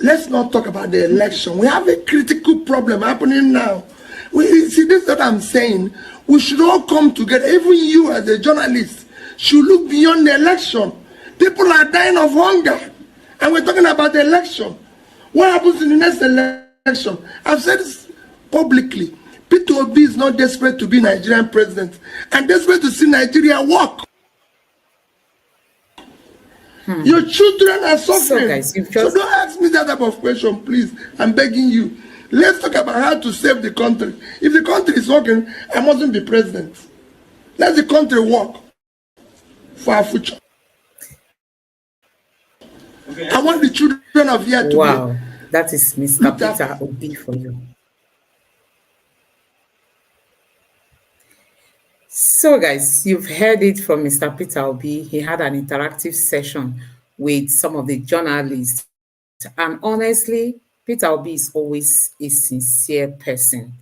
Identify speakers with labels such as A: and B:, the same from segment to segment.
A: let's not talk about the election. We have a critical problem happening now. See, this is what I'm saying. We should all come together. Even you as a journalist should look beyond the election. People are dying of hunger. And we're talking about the election. What happens in the next election? I've said this publicly. Peter Obi is not desperate to be Nigerian president and desperate to see Nigeria work. Your children are suffering. So don't ask me that type of question, please. I'm begging you. Let's talk about how to save the country. If the country is working, I mustn't be president. Let the country work for our future. Okay. I want the children of here to
B: Wow, that is Mr. Peter Obi for you. So guys, you've heard it from Mr. Peter Obi. He had an interactive session with some of the journalists. And honestly, Peter Obi is always a sincere person.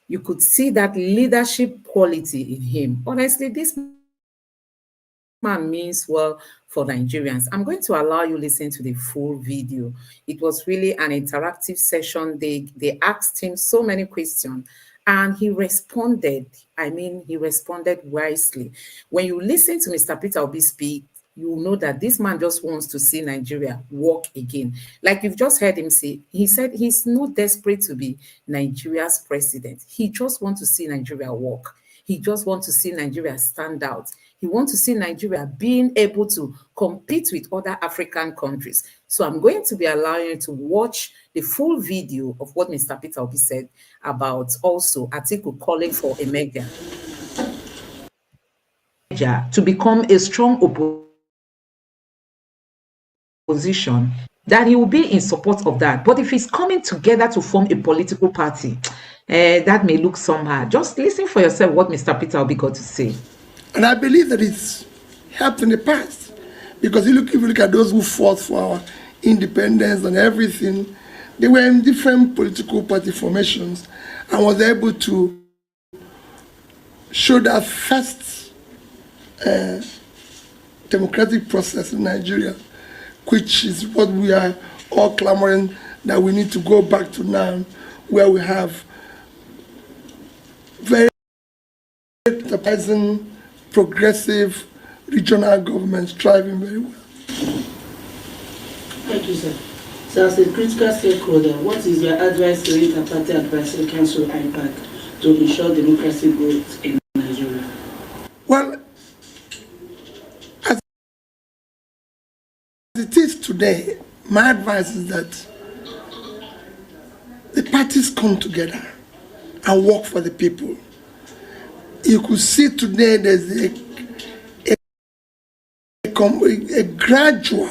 B: You could see that leadership quality in him. Honestly, this man means well for Nigerians. I'm going to allow you listen to the full video. It was really an interactive session. They asked him so many questions and he responded. I mean, he responded wisely. When you listen to Mr. Peter Obi speak, you know that this man just wants to see Nigeria work again. Like you've just heard him say, he said he's not desperate to be Nigeria's president. He just wants to see Nigeria work. He just wants to see Nigeria stand out. He wants to see Nigeria being able to compete with other African countries. So I'm going to be allowing you to watch the full video of what Mr. Peter Obi said about also Atiku calling for a mega to become a strong opposition, that he will be in support of that. But if he's coming together to form a political party, that may look somehow. Just listen for yourself what Mr. Peter Obi got to say.
A: And I believe that it's helped in the past. Because if you look at those who fought for our independence and everything, they were in different political party formations and was able to show that first democratic process in Nigeria, which is what we are all clamoring that we need to go back to now, where we have very enterprising, progressive regional governments thriving very well.
C: Thank you, sir. So as a critical stakeholder, what is your advice to Inter-Party Advisory Council IPAC to ensure democracy growth in Nigeria?
A: Well, as it is today, my advice is that the parties come together and work for the people. You could see today there's a gradual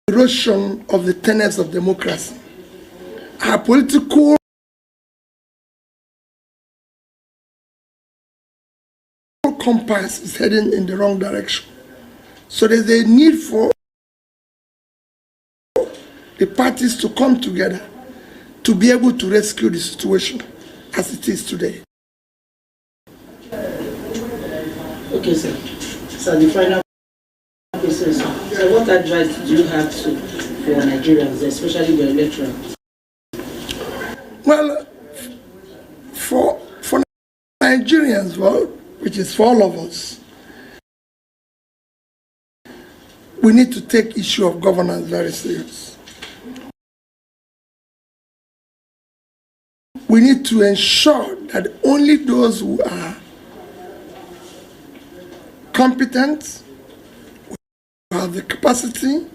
A: erosion of the tenets of democracy. Our political compass is heading in the wrong direction. So there's a need for the parties to come together to be able to rescue the situation as it is today.
C: Okay, sir. So the final question, sir. So what advice do you have for Nigerians, especially the electorate?
A: Well, for Nigerians, well, which is for all of us, we need to take issue of governance very serious. We need to ensure that only those who are competent, who have the capacity,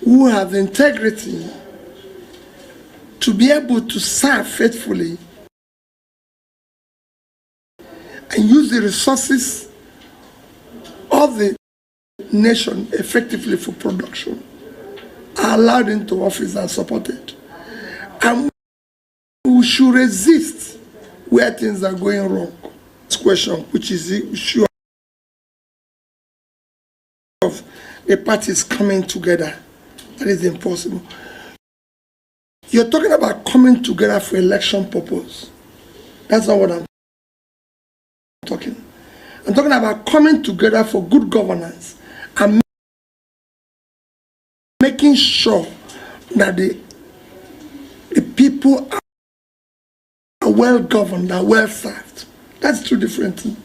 A: who have the integrity to be able to serve faithfully and use the resources of the nation effectively for production are allowed into office and supported. And we should resist where things are going wrong. This question, which is the issue of the parties coming together, that is impossible. You're talking about coming together for election purpose. That's not what I'm talking. I'm talking about coming together for good governance and making sure that the people are well governed, are well served. That's two different things.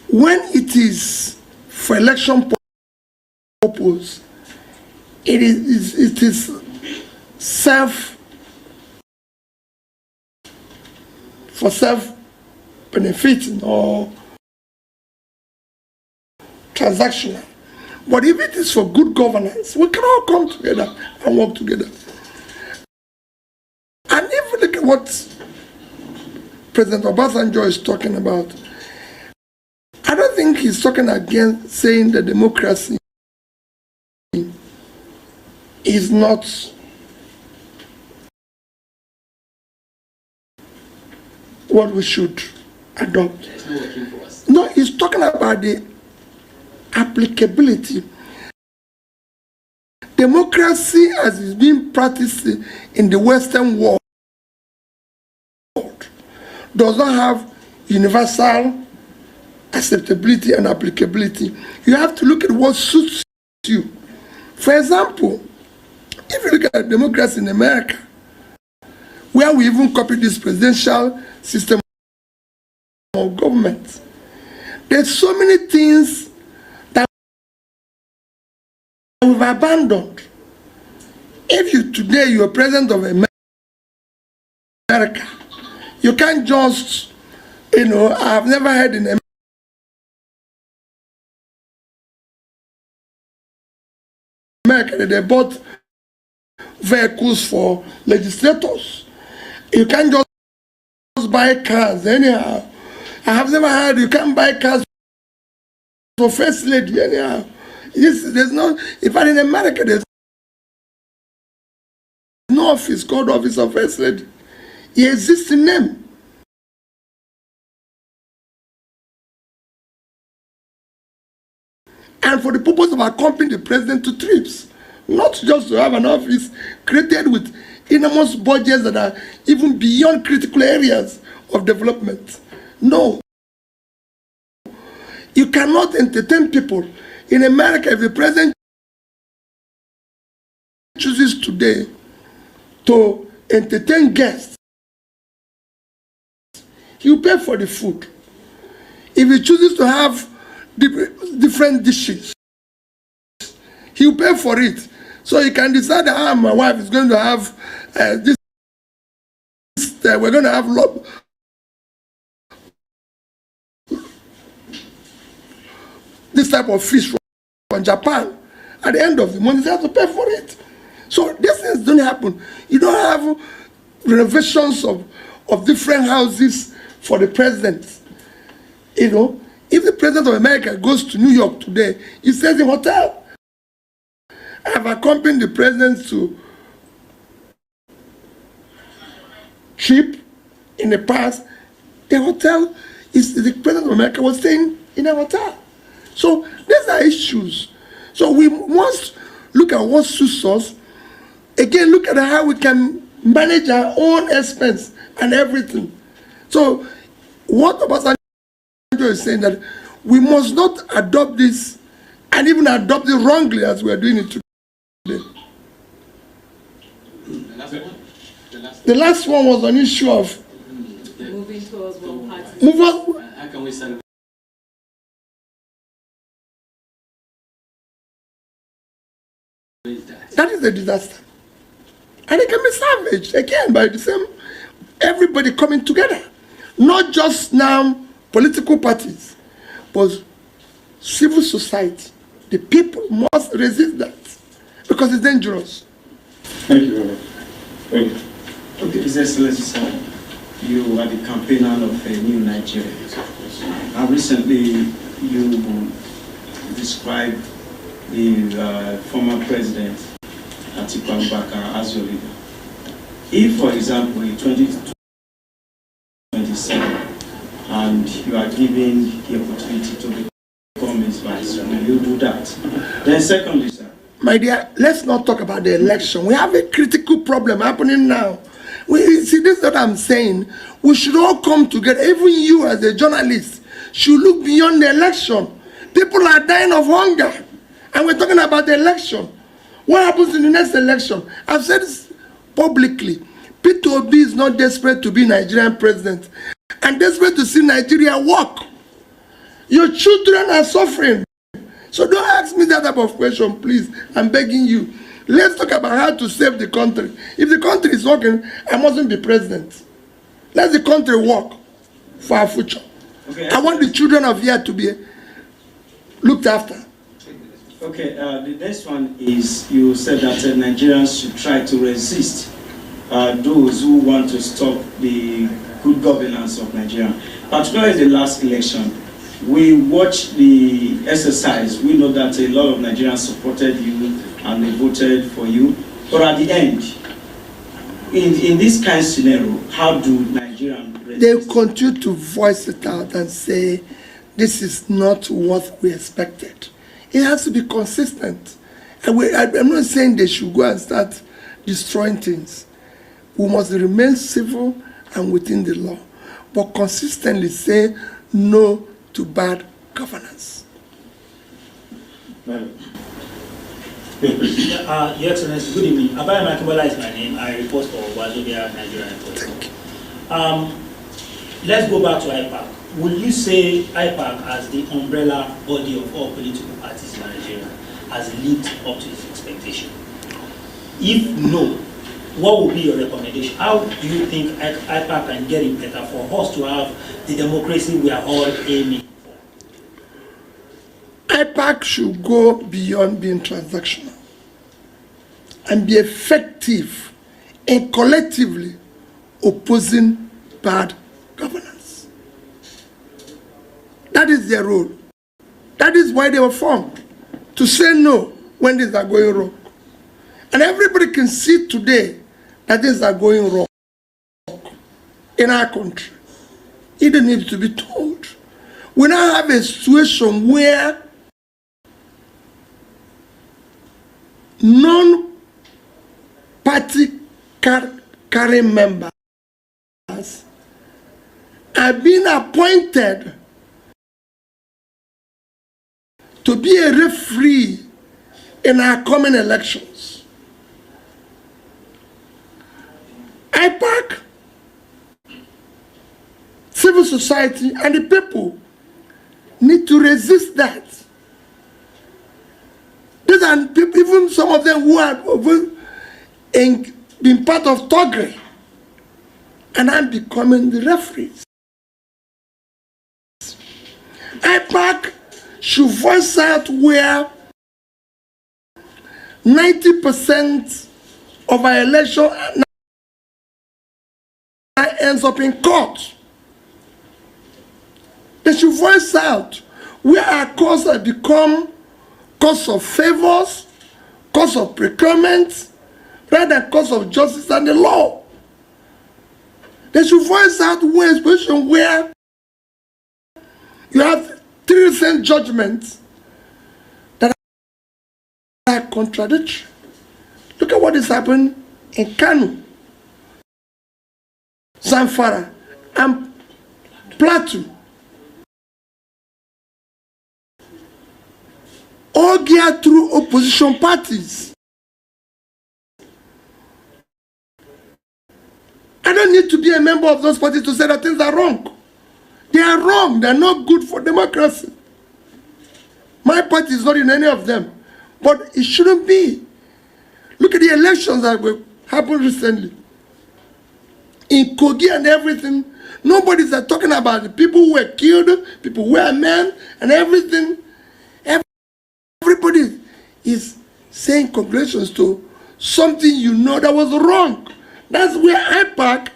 A: When it is for election purpose, it is self-benefiting or transactional. But if it is for good governance, we can all come together and work together. And if you look at what President Obasanjo is talking about, I don't think he's talking against saying that democracy is not what we should adopt.
D: It's not working for us.
A: No, he's talking about the applicability. Democracy as is being practiced in the Western world does not have universal acceptability and applicability. You have to look at what suits you. For example, if you look at democracy in America, where we even copy this presidential system of government, there's so many things that we've abandoned. If you today you're president of America, you can't just, I've never heard in America that they bought vehicles for legislators. You can't just buy cars anyhow. I have never heard you can't buy cars for first lady anyhow. There's no, in fact in America there's no office called office of first lady. It exists in name. And for the purpose of accompanying the president to trips, not just to have an office created with enormous budgets that are even beyond critical areas of development. No. You cannot entertain people. In America, if the president chooses today to entertain guests, he will pay for the food. If he chooses to have different dishes, he will pay for it. So you can decide that my wife is going to have this, we're going to have this type of fish from Japan. At the end of the month, they have to pay for it. So these things don't happen. You don't have renovations of different houses for the president. If the president of America goes to New York today, he stays in a hotel. I have accompanied the president to trip in the past. The hotel the president of America was staying in a hotel. So these are issues. So we must look at what suits us. Again, look at how we can manage our own expense and everything. So what Obasanjo is saying that we must not adopt this and even adopt it wrongly as we are doing it today. The last one was an issue of
B: moving towards one party.
D: How can we celebrate?
A: That is a disaster. And it can be salvaged again by the same, everybody coming together. Not just now political parties, but civil society. The people must resist that because it's dangerous.
E: Thank you very much. Thank you.
F: Okay, His Excellency, sir, you are the campaigner of a new Nigeria. And recently you described the former president, Atiku Abubakar, as your leader. If, for example, in 2027, and you are given the opportunity to become his vice, will you do that? Then secondly, sir.
A: My dear, let's not talk about the election. We have a critical problem happening now. See, this is what I'm saying. We should all come together. Even you as a journalist should look beyond the election. People are dying of hunger. And we're talking about the election. What happens in the next election? I've said this publicly. Peter Obi is not desperate to be Nigerian president and desperate to see Nigeria work. Your children are suffering. So don't ask me that type of question, please. I'm begging you. Let's talk about how to save the country. If the country is working, I mustn't be president. Let the country work for our future. Okay. I want the children of here to be looked after.
F: Okay, the next one is you said that Nigerians should try to resist those who want to stop the good governance of Nigeria. Particularly the last election, we watched the exercise. We know that a lot of Nigerians supported you and they voted for you. But at the end, in this kind of scenario, how do Nigerians resist?
A: They continue to voice it out and say, this is not what we expected. It has to be consistent. And I'm not saying they should go and start destroying things. We must remain civil and within the law, but consistently say no to bad governance.
G: Your Excellency, good evening. Abayo Makibola is my name. I report for Wazobia, Nigeria.
A: Thank you.
G: Let's go back to IPAC. Will you say IPAC as the umbrella body of all political parties in Nigeria has lived up to its expectation? If no, what would be your recommendation? How do you think IPAC can get it better for us to have the democracy we are all aiming for?
A: IPAC should go beyond being transactional and be effective in collectively opposing bad governance. That is their role. That is why they were formed, to say no when things are going wrong. And everybody can see today that things are going wrong in our country. It needs to be told. We now have a situation where non-party carrying members are being appointed to be a referee in our coming elections. IPAC, civil society, and the people need to resist that. These are people, even some of them who have been part of Togre, and I'm becoming the referees. IPAC should voice out where 90% of our election ends up in court. They should voice out where our courts have become courts of favors, courts of procurement, rather than courts of justice and the law. They should voice out where a position where you have 3 recent judgments that are contradictory. Look at what is happening in Kano, Zamfara, and Plateau. All geared through opposition parties. I don't need to be a member of those parties to say that things are wrong. They are wrong. They are not good for democracy. My party is not in any of them. But it shouldn't be. Look at the elections that happened recently. In Kogi and everything, nobody's talking about the people who were killed, people who were men, and everything. Everybody is saying congratulations to something you know that was wrong. That's where IPAC,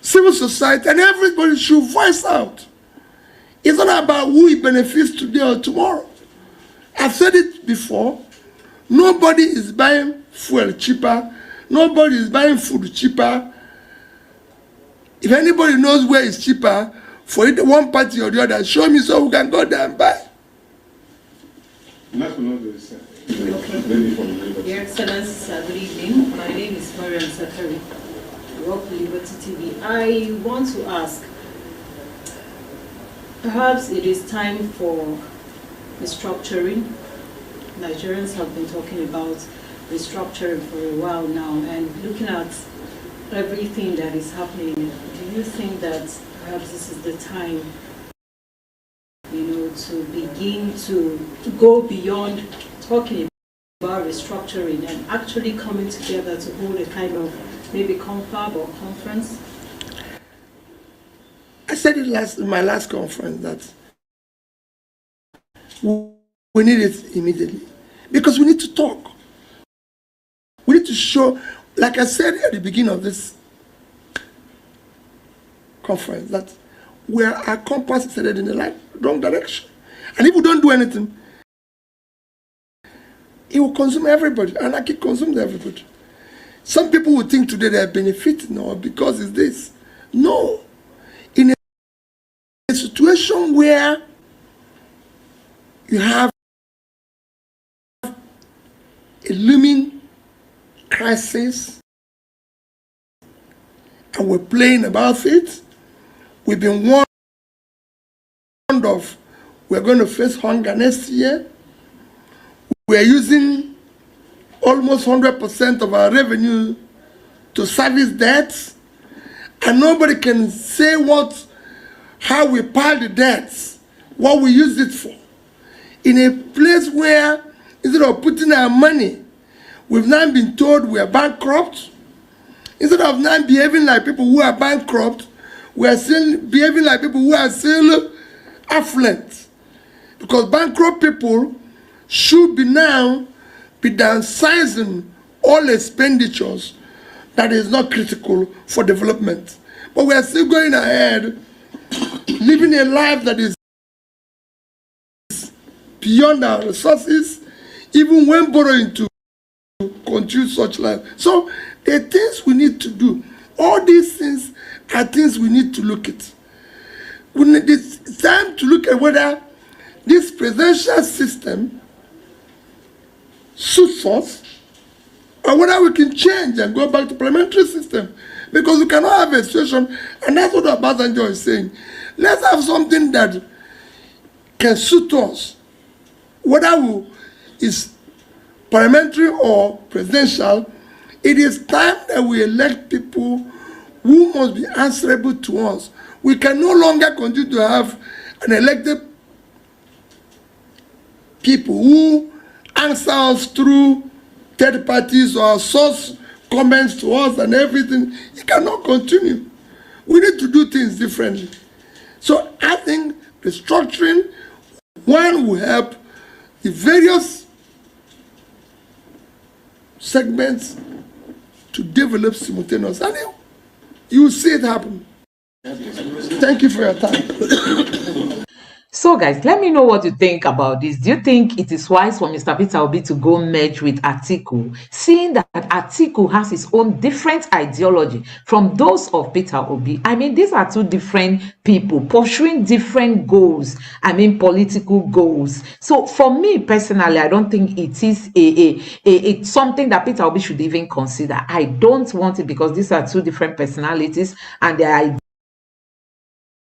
A: civil society, and everybody should voice out. It's not about who it benefits today or tomorrow. I've said it before. Nobody is buying fuel cheaper. Nobody is buying food cheaper. If anybody knows where it's cheaper, for it, one party or the other, show me so we can go there and buy.
H: Your Excellency, good evening. My name is Mariam Sakari. I work for Liberty TV. I want to ask, perhaps it is time for restructuring. Nigerians have been talking about restructuring for a while now, and looking at everything that is happening, do you think that perhaps this is the time, to begin to go beyond talking about restructuring and actually coming together to hold a kind of maybe confab or conference?
A: I said it in my last conference that we need it immediately because we need to talk. We need to show, like I said at the beginning of this conference, that our compass is headed in the wrong direction. And if we don't do anything, it will consume everybody, and it consumes everybody. Some people will think today they are benefiting or because it's this. No. In a situation where you have a looming crisis and we're playing about it, we've been warned of we're going to face hunger next year. We're using almost 100% of our revenue to service debts, and nobody can say how we pile the debts, what we use it for. In a place where, instead of putting our money, we've now been told we are bankrupt. Instead of now behaving like people who are bankrupt, we are still behaving like people who are still affluent. Because bankrupt people should now be downsizing all expenditures that is not critical for development. But we are still going ahead, living a life that is beyond our resources, even when borrowing to continue such life. So the things we need to do, all these things are things we need to look at. It's time to look at whether this presidential system suits us, or whether we can change and go back to parliamentary system. Because we cannot have a situation, and that's what Obasanjo is saying. Let's have something that can suit us, whether it's parliamentary or presidential. It is time that we elect people who must be answerable to us. We can no longer continue to have an elected people who answer us through third parties or source comments to us and everything. It cannot continue. We need to do things differently. So I think restructuring, one, will help the various segments to develop simultaneously. And you will see it happen. Thank you for your time.
B: So guys, let me know what you think about this. Do you think it is wise for Mr. Peter Obi to go merge with Atiku, seeing that Atiku has his own different ideology from those of Peter Obi? I mean, these are two different people pursuing different goals. I mean, political goals. So for me personally, I don't think it is it's something that Peter Obi should even consider. I don't want it because these are two different personalities and their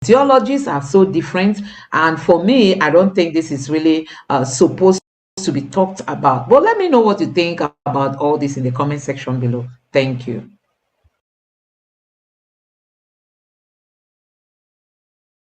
B: ideologies are so different, and for me I don't think this is really supposed to be talked about. But let me know what you think about all this in the comment section below. Thank you.